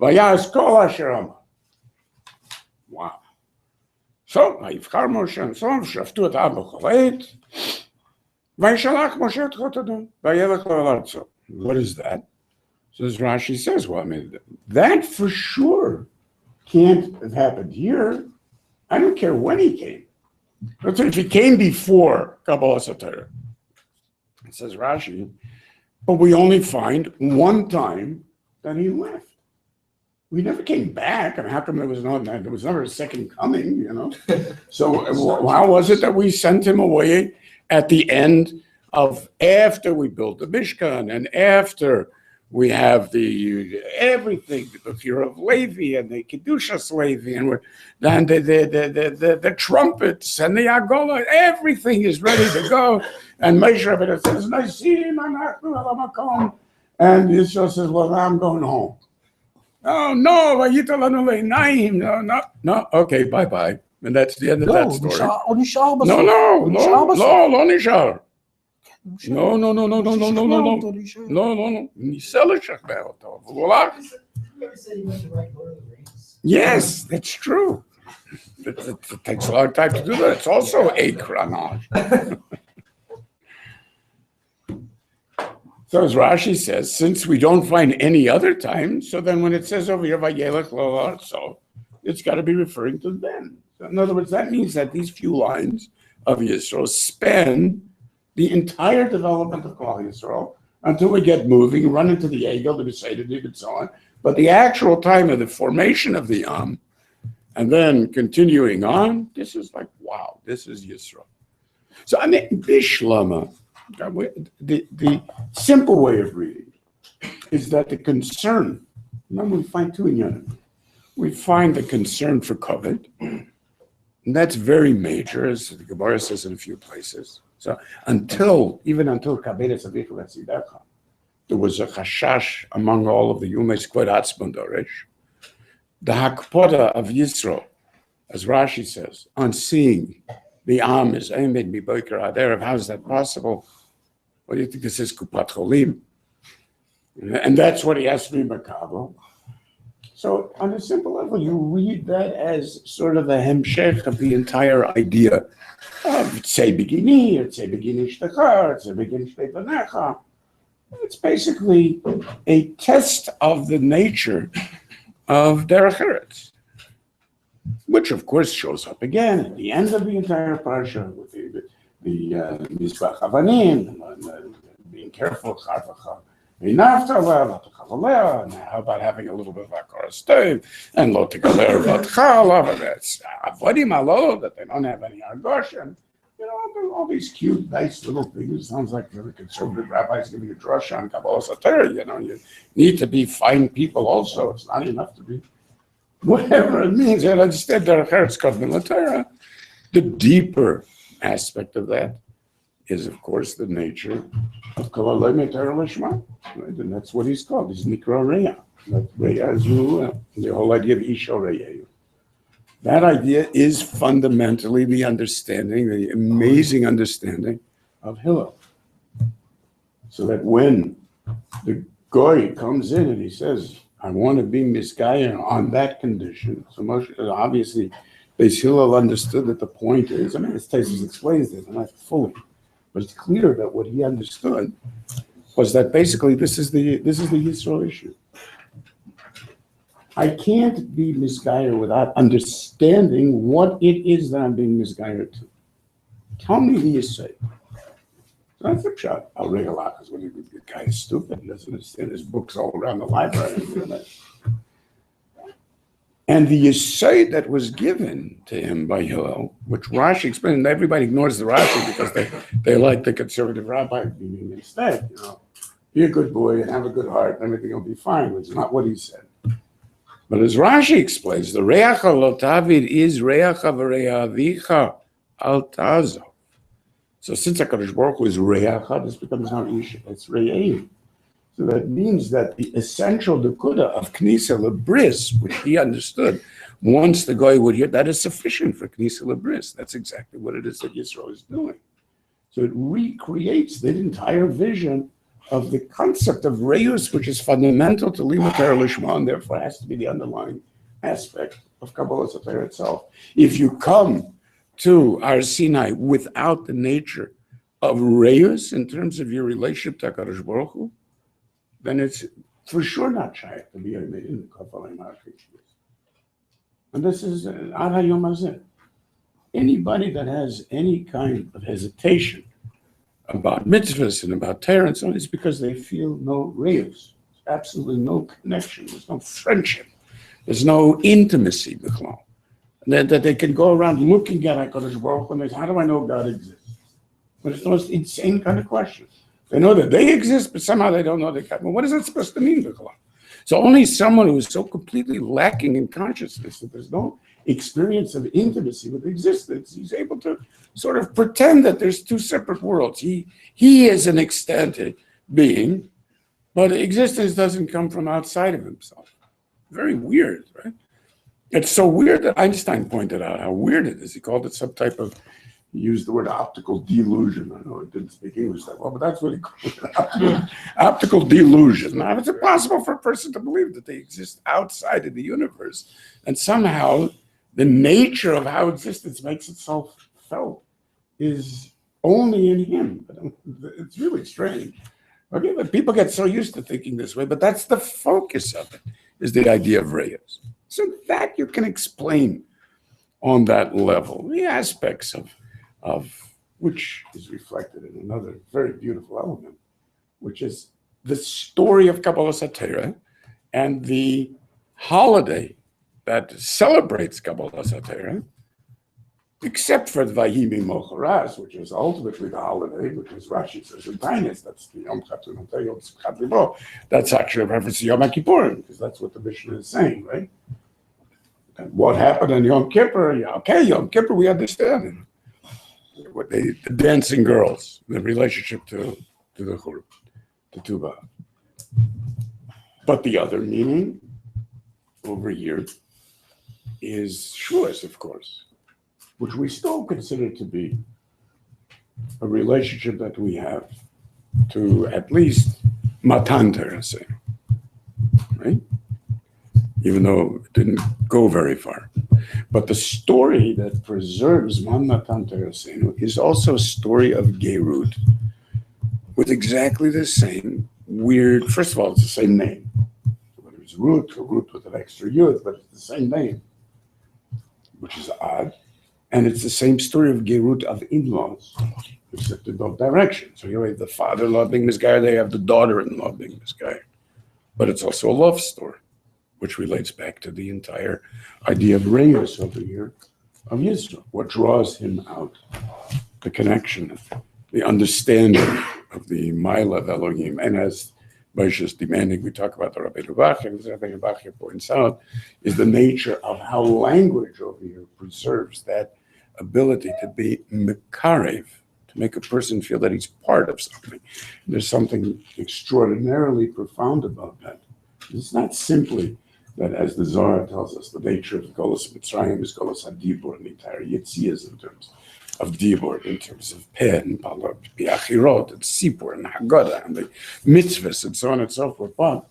vayas kol asher amar. Wow. So, vayivchar Moshe and so shaftu et Abba cholet, vayishalach Moshe et chotano, vayelech lo al artzo. What is that? So as Rashi says, well, I mean, that for sure can't have happened here. I don't care when he came. But if he came before Kabbalah Torah, it says Rashi, but we only find one time that he left. We never came back. I mean, how come there was never a second coming, you know? So how was it that we sent him away at the end of after we built the Mishkan and after we have the everything, the fear of Levi and the Kedushas Levi, and then the trumpets and the Agola, everything is ready to go. And Moshe Rabbeinu says, "Nasim anachnu al hamakom," and Yisrael says, "Well, I'm going home." Oh no, vayita lanu le'inayim. No. Okay, bye. And that's the end of that story.
הוא נשאר בסוף.
לא נשאר. לא,
שכנע אותו להישאר.
לא, ניסה לשכנע אותו, אבל הוא הלך.
You said he went to write Lord of the Rings.
Yes, that's true. It takes a long time to do that. It's also a chronology. So as Rashi says, since we don't find any other time, so then when it says over here, Vayelech lo artzo, it's got to be referring to them. So in other words, that means that these few lines of Yisro span the entire development of Klal Yisrael until we get moving, run into the Egel, the Beseder, and so on. But the actual time of the formation of the Am, and then continuing on, this is like, wow, this is Yisro. So I mean, Bishlama, the simple way of reading is that the concern, remember we find two in Yonah. We find the concern for COVID, and that's very major, as the Gemara says in a few places. So even until Kabedes Avichu Etzidecha, there was a chashash among all of the Yumes Kvod Atzmon Dorish. The Hakpoda of Yithro, as Rashi says, on seeing the Am is Emed Miboiker Aderev, how is that possible? What do you think this is, Kupat Cholim? And that's what he has to be Makabo. So on a simple level, you read that as sort of a hemshech of the entire idea of Tzei Begini, or Tzei Begini Shtecha, or Tzei Begini Shtepanecha. It's basically a test of the nature of Derech Eretz, which of course shows up again at the end of the entire parsha with the Mizbach Avanim, being careful, and how about having a little bit of Akar stove and Lo Tegaler Vatchala, that's Avodim Alo, that they don't have any Argoshen. You know, all these cute, nice little things. Sounds like the conservative rabbis giving a drush on Kabbalah Satira. You know, you need to be fine people also. It's not enough to be whatever it means. And instead, Derech Eretz Kavmin L'Torah. The deeper aspect of that is, of course, the nature of Kol Alei Torah Lishma. And that's what he's called. He's Nikra Reya. That Reya is the whole idea of Isha Reya. That idea is fundamentally the understanding, the amazing understanding of Hillel. So that when the Goy comes in and he says, I want to be Miskayer on that condition, so obviously, Beis Hillel understood that the point is, I mean, this Tesis explains this, not fully, but it's clear that what he understood was that basically this is the Yisro issue. I can't be misguided without understanding what it is that I'm being misguided to. Tell me the Yisay. So that's a shot. I'll read a lot because when the guy is stupid, he doesn't understand his books all around the library. And the Yisay that was given to him by Hillel, which Rashi explained, and everybody ignores the Rashi because they like the conservative rabbi meaning instead, you know, be a good boy and have a good heart and everything will be fine. It's not what he said. But as Rashi explains, the Reach lo tavid is Reach v'Reach Avicha al tazo. So since HaKadosh Baruch Hu is Reach, this becomes now Ish, it's Re'im. So that means that the essential Nakuda of Knisa Lebris, which he understood, once the guy would hear, that is sufficient for Knisa Lebris. That's exactly what it is that Yisro is doing. So it recreates the entire vision of the concept of reus, which is fundamental to Limud Torah Lishma, and therefore has to be the underlying aspect of Kabbalah Satira itself. If you come to Har Sinai without the nature of reus in terms of your relationship to HaKadosh Baruch Hu, then it's for sure not shy to be in the Kabbalah Market. And this is Ad Hayom Hazeh. Anybody that has any kind of hesitation about mitzvahs and about Torah and so on is because they feel no reus, absolutely no connection, there's no friendship, there's no intimacy, B'chlal. That they can go around looking at HaKadosh Baruch Hu and they say, how do I know God exists? But it's the most insane kind of question. They know that they exist, but somehow they don't know they can. Well, what is that supposed to mean, B'chlal? So only someone who is so completely lacking in consciousness that there's no experience of intimacy with existence, he's able to sort of pretend that there's two separate worlds. He is an extended being, but existence doesn't come from outside of himself. Very weird, right? It's so weird that Einstein pointed out how weird it is. He called it some type of, he used the word optical delusion. I know it didn't speak English that well, but that's what he called it, optical delusion. Now, it's impossible for a person to believe that they exist outside of the universe, and somehow the nature of how existence makes itself felt is only in him. It's really strange. Okay, but people get so used to thinking this way, but that's the focus of it, is the idea of reus. So that you can explain on that level, the aspects of which is reflected in another very beautiful element, which is the story of Kabbalah Satira and the holiday that celebrates Kabbalah Satira, except for Vayimi Mocharas, which is ultimately the holiday, which is Rashi says in Tainis, that's the Yom Chatzonot, Yom Simchat Libo. That's actually a reference to Yom Kippurim, because that's what the Mishnah is saying, right? And what happened on Yom Kippur? Yeah, okay, Yom Kippur, we understand. What the dancing girls, the relationship to the Churban, to Tuba. But the other meaning over here is Shavuos, of course, which we still consider to be a relationship that we have to at least Matan Torah, right? Even though it didn't go very far. But the story that preserves Matan Torah is also a story of Gerut, with exactly the same weird, first of all, it's the same name. Whether it's Ruth or Ruth with an extra Yud, but it's the same name, which is odd. And it's the same story of Gerut of in-laws, except in both directions. So you have the father-in-law being misguided, they have the daughter-in-law being misguided. But it's also a love story, which relates back to the entire idea of reus over here of Yithro, what draws him out, the connection, the understanding of the Maila of Elohim. And as Moshe is demanding, we talk about the Rabbeinu Bachya, as Rabbeinu Bachya points out, is the nature of how language over here preserves that ability to be mekarev, to make a person feel that he's part of something. There's something extraordinarily profound about that. It's not simply that, as the Zohar tells us, the nature of the Golos Mitzrayim is Golos HaDibur, and the entire Yitzias in terms of Dibur, in terms of Peh and Balab, Biachirot, and Sipur, and Haggadah, and the mitzvahs, and so on and so forth. But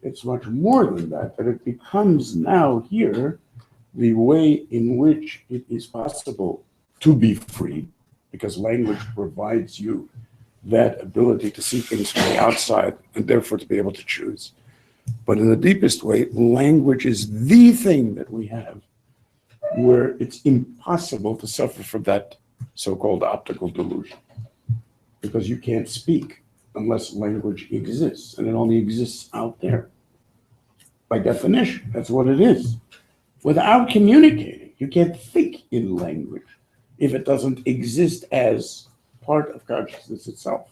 it's much more than that, that it becomes now here the way in which it is possible to be free, because language provides you that ability to see things from the outside, and therefore to be able to choose. But in the deepest way, language is the thing that we have where it's impossible to suffer from that so-called optical delusion, because you can't speak unless language exists, and it only exists out there. By definition, that's what it is. Without communicating, you can't think in language if it doesn't exist as part of consciousness itself.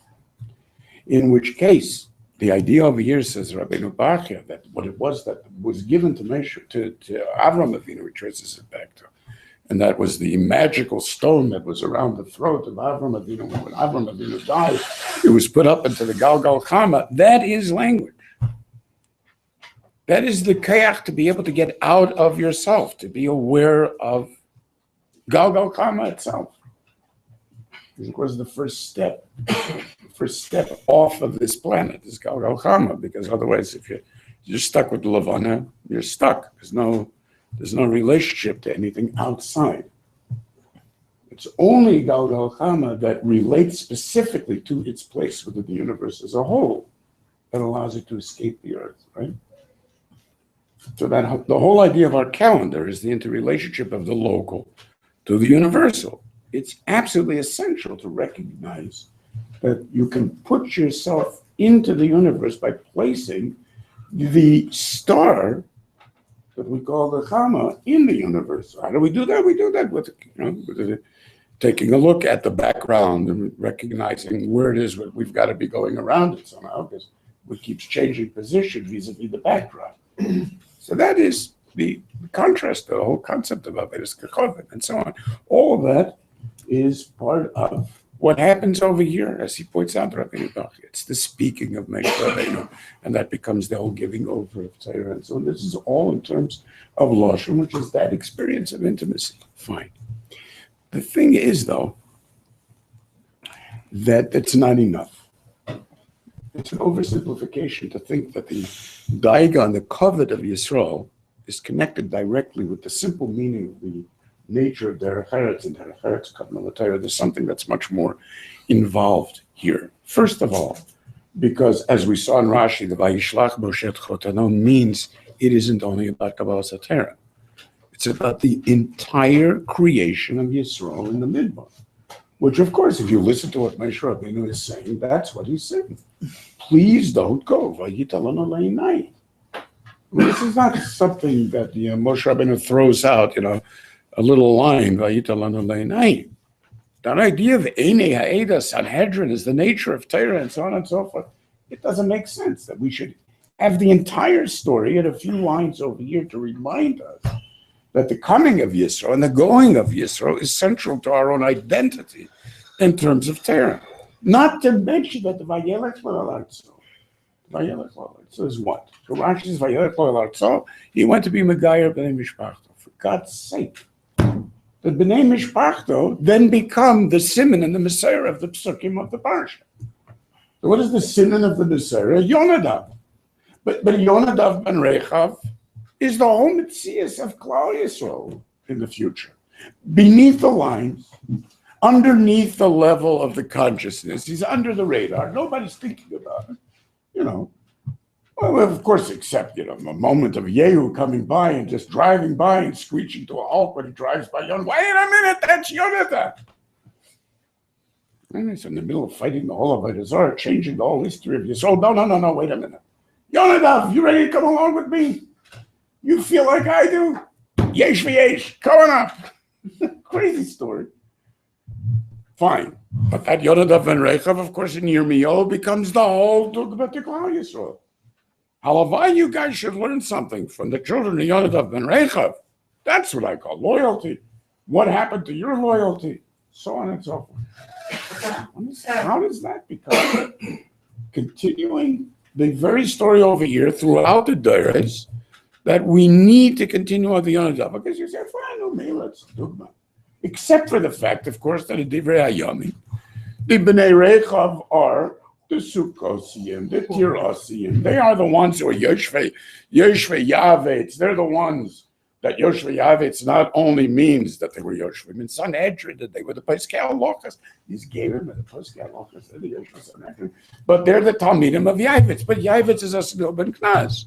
In which case, the idea over here, says Rabbeinu Bachya, that what it was that was given to Moshe, to Avram Avinu, he traces it back to, and that was the magical stone that was around the throat of Avram Avinu. When Avram Avinu died, it was put up into the Galgal Chama. That is language. That is the kayach to be able to get out of yourself, to be aware of Galgal Chama itself. is, of course, the first step off of this planet is Galgal Chama, because otherwise, if you're stuck with Levana, you're stuck. There's no relationship to anything outside. It's only Galgal Chama that relates specifically to its place within the universe as a whole that allows it to escape the earth, right? So that the whole idea of our calendar is the interrelationship of the local to the universal. It's absolutely essential to recognize that you can put yourself into the universe by placing the star that we call the Chama in the universe. How do we do that? We do that with taking a look at the background and recognizing where it is what we've got to be going around it somehow, because it keeps changing position vis-a-vis the background. So that is the contrast, the whole concept of Avedas Kechovin and so on. All of that is part of what happens over here, as he points out, Rabbeinu Bach. It's the speaking of Moshe Rabbeinu, and that becomes the whole giving over of Torah. And so this is all in terms of Lashon, which is that experience of intimacy. Fine. The thing is, though, that it's not enough. It's an oversimplification to think that the daiga and the covet of Yisrael is connected directly with the simple meaning of the nature of Derech Eretz and Derech Eretz Kadmon Torah. There's something that's much more involved here. First of all, because as we saw in Rashi, the Vayishlach Moshe et Chotano means it isn't only about Kabbalah Satera. It's about the entire creation of Yisrael in the Midbar. Which, of course, if you listen to what Moshe Rabbeinu is saying, that's what he's saying. Please don't go. This is not something that Moshe Rabbeinu throws out, a little line. That idea of Einei Ha'eda Sanhedrin is the nature of Torah and so on and so forth. It doesn't make sense that we should have the entire story and a few lines over here to remind us that the coming of Yithro and the going of Yithro is central to our own identity in terms of Torah. Not to mention that the Vayelech L'Artzo. Vayelech L'Artzo is what? So Rashi says Vayelech L'Artzo, he went to be Megayer B'nai Mishpachto. For God's sake. The B'nai Mishpachto then become the Siman and the Messiah of the Psukim of the Parsha. So what is the Siman of the Messiah? Yonadav. But Yonadav ben Rechav is the whole Metzias of Klal Yisrael in the future. Beneath the lines, underneath the level of the consciousness, he's under the radar. Nobody's thinking about it, Well, of course, except, a moment of Yehu coming by and just driving by and screeching to a halt when he drives by Yonah. Wait a minute, that's Yonah. And he's in the middle of fighting the whole of Avodah, changing the whole history of Yisrael. No, wait a minute. Yonah, you ready to come along with me? You feel like I do? Yesh v'yesh, coming up. Crazy story. Fine. But that Yonadav ben Rechav, of course, in Yirmiyahu becomes the whole Dugmat Klal Yisrael. Halavai, you guys should learn something from the children of Yonadav ben Rechav. That's what I call loyalty. What happened to your loyalty? So on and so forth. How does that become continuing the very story over here throughout the Dores that we need to continue on the Yonadav? Because you say, fine, no, maybe let's Dugma. Except for the fact, of course, that in Divrei Hayami, the B'nai Rechav are the Sukkosiyim, the Tirosiyim. They are the ones who are Yoshvei Yavetz. They're the ones that Yoshvei Yavetz not only means that they were Yoshvei, in Sanhedrin, that they were the Peskel Lochas. These gave him the Peskel Lochas, they're the Yoshvei Sanhedrin. But they're the Talmidim of Yavetz. But Yavetz is a Snil ben Knaz.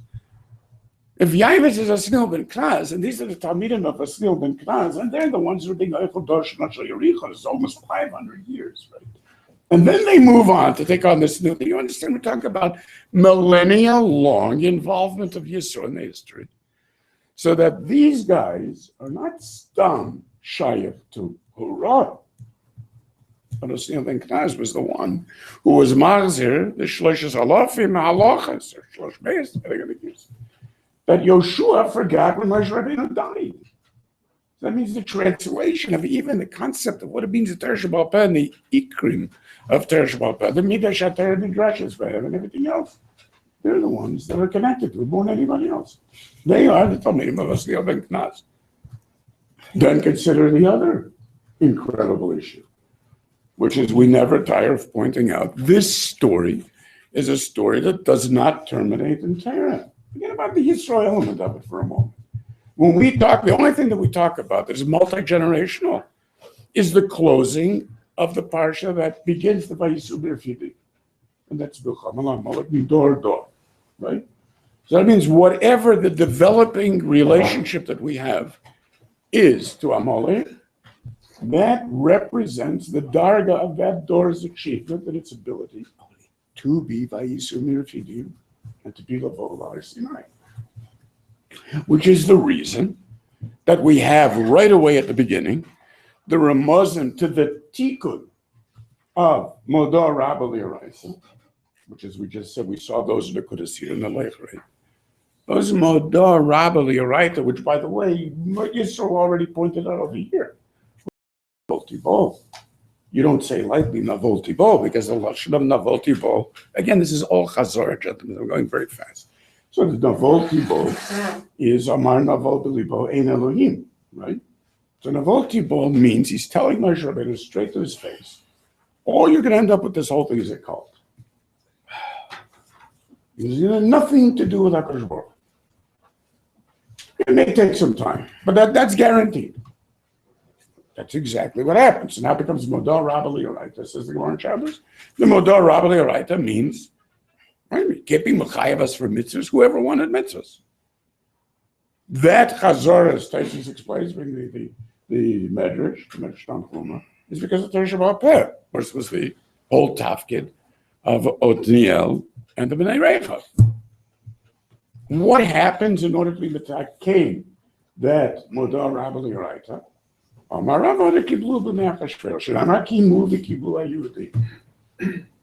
If Yavetz is a Snil ben Knaz, and these are the Talmidim of a Snil ben Knaz, and they're the ones who are being Eichel Dosh Nashal Yericho, it's almost 500 years, right? And then they move on to take on this new thing. You understand? We're talking about millennia-long involvement of Yisro in the history. So that these guys are not stum shayach to Hurrah. But Osnil ben Knaz was the one who was Marzir, the Shloshes Halafim Halachas, or Shlosh Beis, that Yoshua forgot when Moshe Rabbeinu died. So that means the translation of even the concept of what it means to Teresh Baal Peh and the Ikrim of Teresh Baal Peh, the Midrash HaTorah Midrashes for him and everything else. They're the ones that are connected to it more than anybody else. They are the Talmidim of Osnil ben Knaz. Then consider the other incredible issue. which is we never tire of pointing out, this story is a story that does not terminate in Torah. Forget about the Yithro element of it for a moment. When we talk, the only thing that we talk about that is multi-generational is the closing of the parsha that begins the Vayisu Birfidi. And that's Dor, right? So that means whatever the developing relationship that we have is to Amalek, that represents the darga of that door's achievement and its ability to be Vayisu Birfidi and to be Lavo Sinai. Which is the reason that we have right away at the beginning the remuzim to the tikkun of Modor Rabba L'Oraisa, which is we just said we saw those in the Kudus here in the lake, right? Those Modor Rabba L'Oraisa, which by the way, Yisro already pointed out over here. Navolti Bo. You don't say lightly Navolti Bo because the lashon of Navolti Bo. Again, this is all Chazor, gentlemen. I'm going very fast. So the Navolti Bo is Amar Navol B'Libo Ein Elohim, right? So Navolti Bo means he's telling Moshe Rabbeinu straight to his face, all you're going to end up with this whole thing is a cult. It's nothing to do with HaKadosh Baruch Hu. It may take some time, but that's guaranteed. That's exactly what happens. And now it becomes Modor Rabba L'Oraisa, says the Gemara in Shabbos. The Modor Rabba L'Oraisa means keeping Mechayavas for mitzvahs, whoever wanted mitzvahs. That Chazor, as Taisus explains, the Medrash, the Medrash Tanchuma, is because of Torah Shabbat Peh, which was the whole tafkid of Otniel and the Bnei Rechav. What happens in order to be Metakein that Modor Rabba L'Oraisa?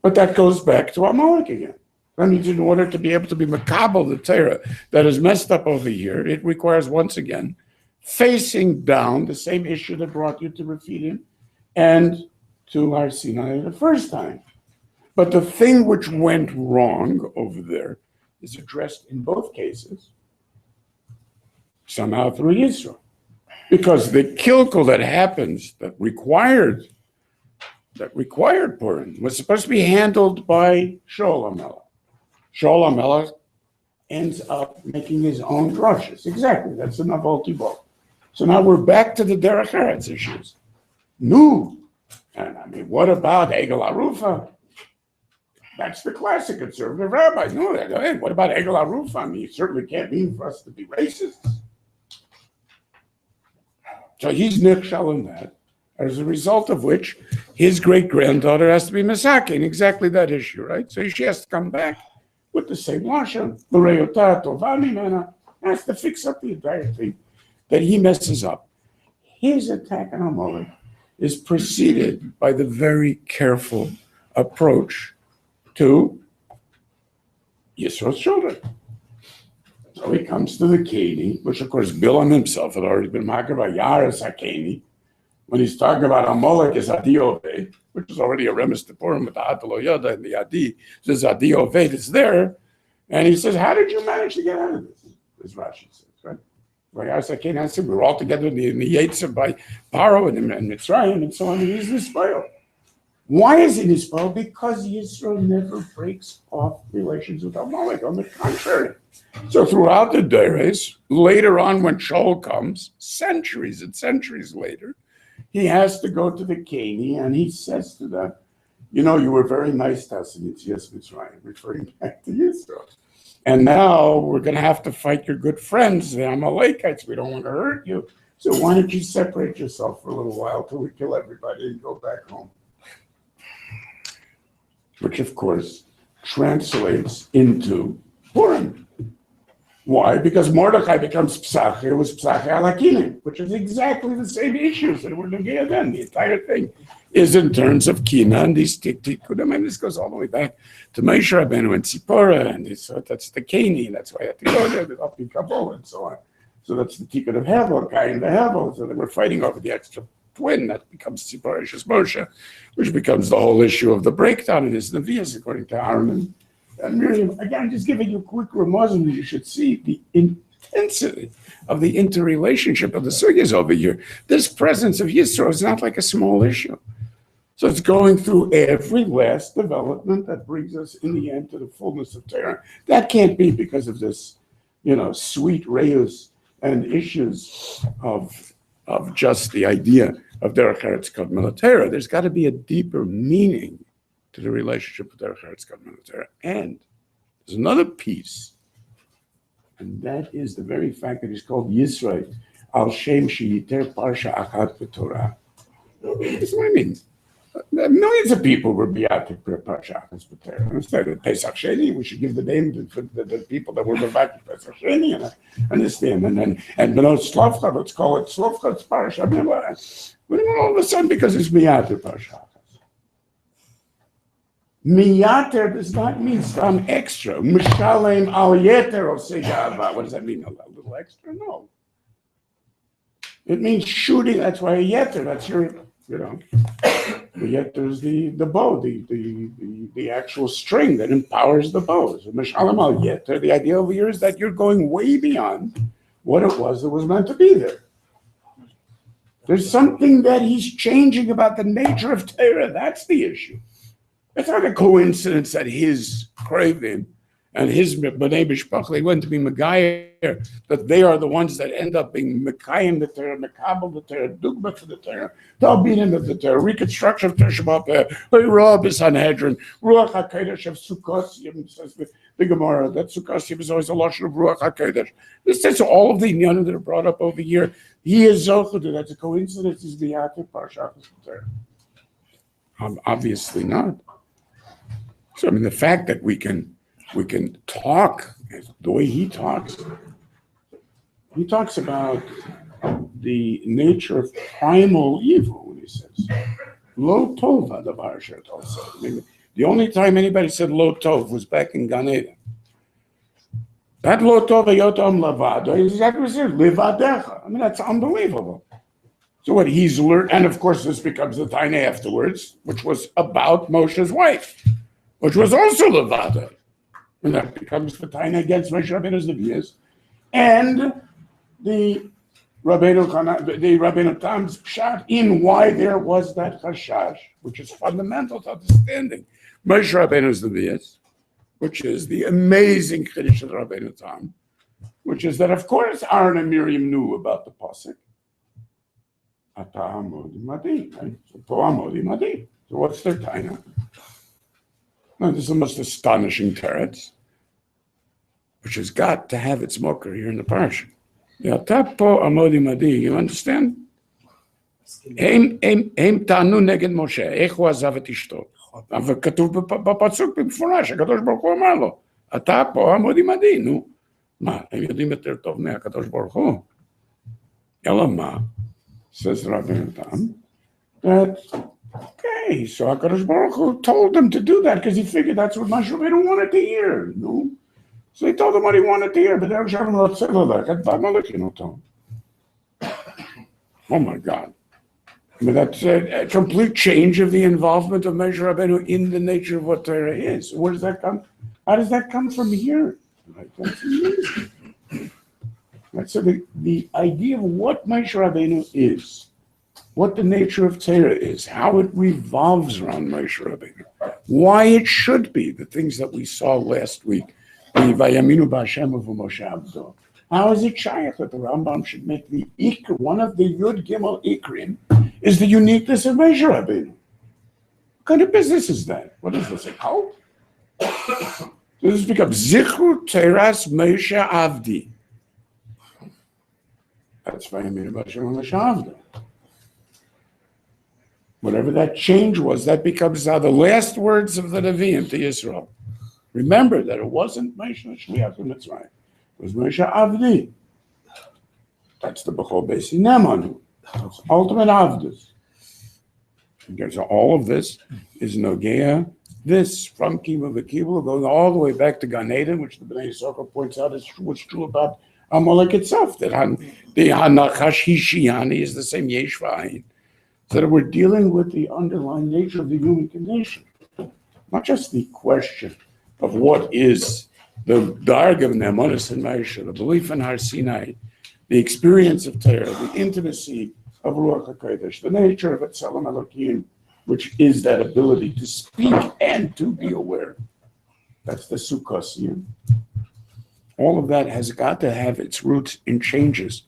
But that goes back to Amalek again. That means in order to be able to be makabel the Torah that is messed up over here, it requires once again facing down the same issue that brought you to Rephidim and to Har Sinai the first time. But the thing which went wrong over there is addressed in both cases somehow through Yithro. Because the kilkel that happens that required Purim was supposed to be handled by Shaul HaMelech. Shaul HaMelech ends up making his own drushes. Exactly, that's the Navolti Bo. So now we're back to the Derech Eretz issues. No. And I mean, what about Egel Arufa? That's the classic conservative rabbi. No, hey, what about Egel Arufa? I mean, it certainly can't mean for us to be racists. So he's nichshal in that, as a result of which his great-granddaughter has to be Masaka in exactly that issue, right? So she has to come back with the same lashon, l'reyota tova mimena, has to fix up the entire thing that he messes up. His attack on Amalek is preceded by the very careful approach to Yisro's children. So he comes to the Keni, which of course Bilam himself had already been makar by Yaris HaKeni, when he's talking about Amalek as Adi Oved, which is already a remes to Purim with the Adlo Yoda and the Adi, says Adi Oved is there, and he says, how did you manage to get out of this? As Rashi says, right? By Yaris HaKeni, I said, we were all together in the Yetzer by Paro and Mitzrayim and so on, and he's Nispoil. Why is he Nispoil? Because Yisro never breaks off relations with Amalek, on the contrary. So throughout the Deres, later on when Shaul comes, centuries and centuries later, he has to go to the Keni and he says to them, you know, you were very nice to us in Yitzias Mitzrayim, referring back to Yisro. And now we're going to have to fight your good friends, the Amalekites. We don't want to hurt you. So why don't you separate yourself for a little while till we kill everybody and go back home? Which, of course, translates into Purim. Why? Because Mordechai becomes Psach. It was Psach Alakinim, which is exactly the same issues that were Negea then. The entire thing is in terms of Kina and these Tikkunim. And this goes all the way back to Moshe Rabbeinu and Tzipora. And that's the Keni. That's why I had to go there, the Api Kabul, and so on. So that's the Tikkun of Hevel, Kai and the Hevel. So they were fighting over the extra twin that becomes Tzipora Shus Moshe, which becomes the whole issue of the breakdown in his Nevi'as, according to Aaron and Miriam. Again, just giving you a quick remuzim that you should see the intensity of the interrelationship of the sugyas over here. This presence of Yithro is not like a small issue. So it's going through every last development that brings us in the end to the fullness of Torah. That can't be because of this, sweet rayos and issues of just the idea of Derech Eretz Kadmon Torah. There's got to be a deeper meaning to the relationship with Derech Eretz Kadmon Torah. And there's another piece, and that is the very fact that he's called Yithro al Shem Sheyiter Parsha Achat B'Torah. That's what I mean. Millions of people were beatic per Parsha Achat B'Torah. Instead of Pesach Sheni, we should give the name for the people that were beatic Pesach Sheni, and I understand. And B'not Slavcha, let's call it Slavcha's Parsha. But all of a sudden, because it's beatic Parsha. Miyater does not mean some extra. Mishalem al yeter osei ga'ava. What does that mean? A little extra? No. It means shooting. That's why a yeter. That's your, the yeter is the bow, the actual string that empowers the bow. So mishalem al yeter. The idea over here is that you're going way beyond what it was that was meant to be there. There's something that he's changing about the nature of Torah. That's the issue. It's not a coincidence that his craving and his B'nai Bishpach went to be Megayer, that they are the ones that end up being Mekayim the Torah, Mekabel the Torah, Dugma for the Torah, Talbinim of the Torah, reconstruction of Teshuvah, Rob is Sanhedrin, Ruach HaKodesh of Sukkot, says the Gemara, that Sukkot is always a lashon of Ruach HaKodesh. This is all of the inyanim that are brought up over here. He is Zochudu. That's a coincidence. He's the Yaakov Parshat of the Torah. Obviously not. So I mean, the fact that we can talk the way he talks about the nature of primal evil when he says lo tova davar asher also. I mean, the only time anybody said lo tov was back in Gan Eden. That lo tov yotam lavado is exactly what it says, livadecha. I mean, that's unbelievable. So what he's learned, and of course this becomes the Taina afterwards, which was about Moshe's wife, which was also Levada. And that becomes the Taina against Moshe Rabbeinu's Nevi'as. And the Rabbeinu Tam's pshat in why there was that chashash, which is fundamental to understanding Moshe Rabbeinu's Nevi'as, which is the amazing Chiddush of Rabbeinu Tam, which is that of course Aaron and Miriam knew about the pasuk. Ata amodi madi, right? So what's their Taina? Now, this is the most astonishing teretz, which has got to have its mocker here in the parsha. You understand? הם טענו נגד משה, איך הוא עזב את אשתו. אבל כתוב בפסוק במפורש, הקדוש ברוך הוא אמר לו, אתה פה עמוד עמדי, נו. מה, הם יודעים יותר טוב מהקדוש ברוך הוא? אלא מה? Says Rabbeinu Tam, that okay, so HaKadosh Baruch Hu told them to do that because he figured that's what Moshe Rabbeinu wanted to hear, no? So he told them what he wanted to hear, but they're having a lot of oh my God. I mean, that's a complete change of the involvement of Moshe Rabbeinu in the nature of what Torah is. Where does that come? How does that come from here? Right? That's amazing. Right, so the idea of what Moshe Rabbeinu is, what the nature of Torah is, how it revolves around Moshe Rabbeinu, why it should be the things that we saw last week, the Vayaminu B'Hashem of Moshe Abdo. How is it shaykh that the Rambam should make the Ikr, one of the Yud Gimel Ikrim, is the uniqueness of Moshe Rabbeinu? What kind of business is that? What is this, a cult? This becomes Zichru Teras Moshe Avdi. That's Vayaminu B'Hashem of Moshe Avdo. Whatever that change was, that becomes now the last words of the Nevi'im to Yisrael. Remember that it wasn't Moshe Shliach Mitzrayim. It was Moshe Avdi. That's the Bechol Beis Nemanu. That's ultimate Avdus. Okay, so all of this is Nogea. This from Kima V'Kibul going all the way back to Gan Eden, which the Bnei Yisrael points out is what's true about Amalek itself. That the Hanachash Hishiani is the same Yesh V'Ayin. So that we're dealing with the underlying nature of the human condition, not just the question of what is the darg of Ne'emanos and Moshe, the belief in Har Sinai, the experience of Torah, the intimacy of Ruach HaKodesh, the nature of Tzelem Elokim, which is that ability to speak and to be aware. That's the sukkos here. All of that has got to have its roots in changes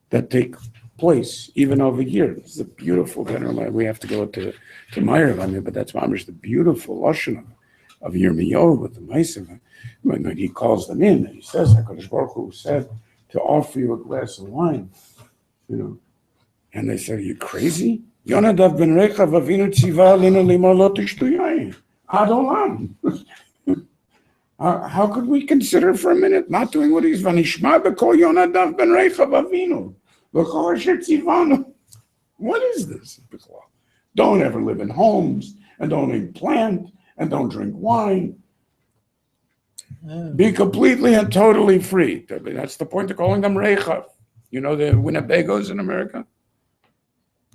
that take place even over here. This is a beautiful general. We have to go to Meir on it, but that's mamish the beautiful lashon of Yirmiyahu with the Ma'asim. When he calls them in, and he says, HaKadosh Baruch Hu said to offer you a glass of wine, and they said, are you crazy? Yonadav ben Rechav Avinu tziva alenu limor lo tishtu yain. Ad olam. How could we consider for a minute not doing what he's vanishma b'kol Yonadav ben Rechav Avinu v'chol asher tzivanu? What is this? Don't ever live in homes, and don't eat plant, and don't drink wine. Be completely and totally free. That's the point of calling them Rechav. You know the Winnebagos in America?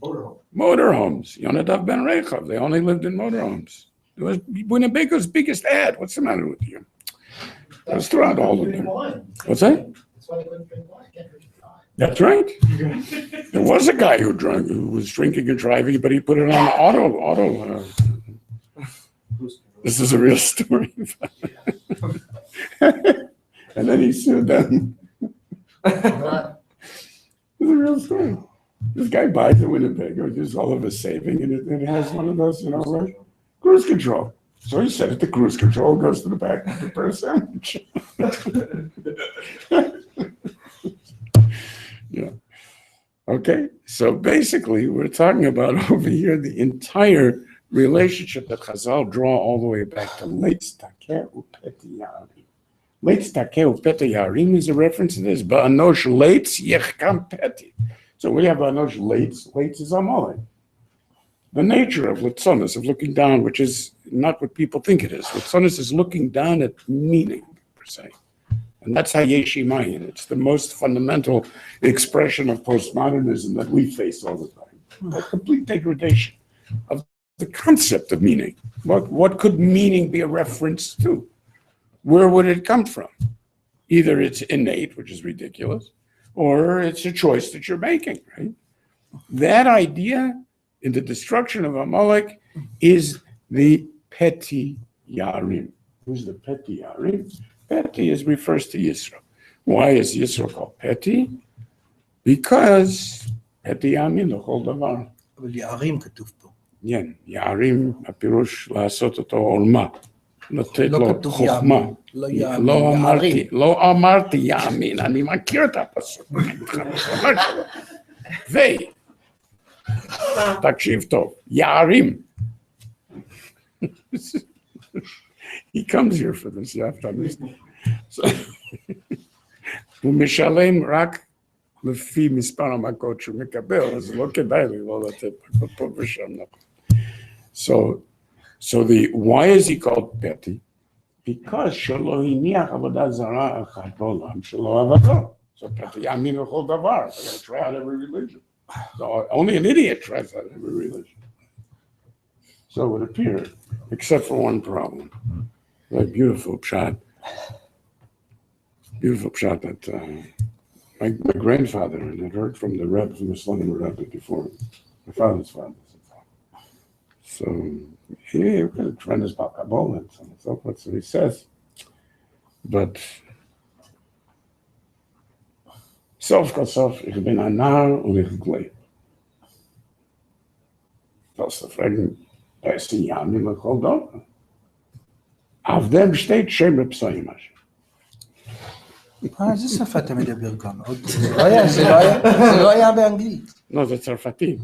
Motorhomes. Yonadav ben Rechav. They only lived in motorhomes. It was Winnebago's biggest ad. What's the matter with you? It was throughout all of them. What's that?
That's why they couldn't drink wine. Can't drink wine.
That's right. There was a guy who was drinking and driving, but he put it on auto. This is a real story. And then he sued them. It's a real story. This guy buys a Winnebago, just all of his saving, and it has one of those, like cruise control. So he set it to cruise control, goes to the back to prepare a sandwich. Yeah. Okay. So basically, we're talking about over here the entire relationship that Chazal draw all the way back to late Stakeh Upeti Yarim. Late Stakeh Upeti Yarim is a reference to this. Ba'anosh late yechkam peti. So we have Ba'anosh late. Late is Amalek. The nature of Litzonis, of looking down, which is not what people think it is. Litzonis is looking down at meaning, per se. And that's Hayeshimayin. It's the most fundamental expression of postmodernism that we face all the time. A complete degradation of the concept of meaning. What could meaning be a reference to? Where would it come from? Either it's innate, which is ridiculous, or it's a choice that you're making, right? That idea in the destruction of Amalek is the Peti Yarim. Who's the Peti Yarim? Peti refers to Yithro. Why is Yithro called Peti? Because Peti Yamin, the whole davar.
אבל יערים כתוב פה.
כן, יערים, הפירוש לעשות אותו עולמה. לתת
לא
לו
כתוב
חוכמה.
יעמים, לא יעמים,
לא אמרתי יאמין, אני מכיר את הפסוק. תקשיב טוב, יערים. He comes here for this, you have to understand. הוא משלם רק לפי מספר המכות שהוא מקבל, אז לא כדאי לי לא לתת פה ושם. Why is he called Peti? Because שלא הניח עבודה זרה אחת בעולם שלא עבדו. So Peti יאמין לכל דבר. They're going to try out every religion. So only an idiot tries out every religion. So it would appear, except for one problem. That beautiful pshat that my grandfather had heard from the Rebbe, from the Slonim Rebbe before, my father's father. So he was a tremendous about Kabbalah and so forth. So he says, but Sof Kosof, ich bin ein Narr und ich glaube. Das ist fragen, da ist ein Jahr nicht mehr geholt. Auf dem steht Shem Psoimash.
איזה שפה אתה מדבר גם? זה לא היה באנגלית.
No, the Tsarfati.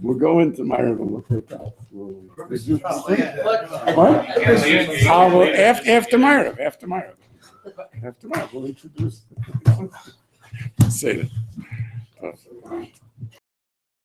We'll go into my room and we'll take that. What? After my room. After my room, we'll introduce. Say that.